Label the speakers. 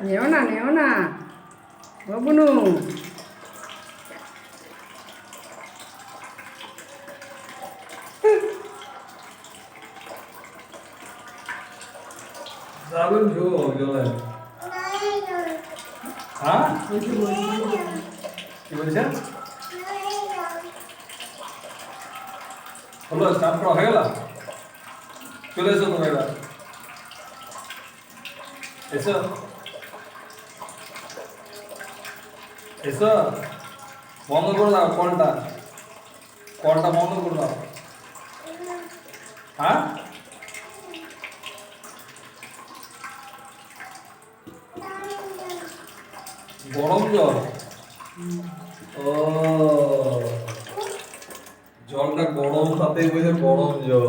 Speaker 1: নেও না বাবুনু।
Speaker 2: দারুণ ঝোল জলে। হ্যাঁ কি বলছেন? হলো স্নান করা হয়ে গেল? চলে এসো তুমি এবার, এসো এসো। বন্ধ করে দাও কলটা, কলটা বন্ধ করে দাও। হ্যাঁ গরম জল। ও জলটা গরম, তাতেই বুঝে গরম জল।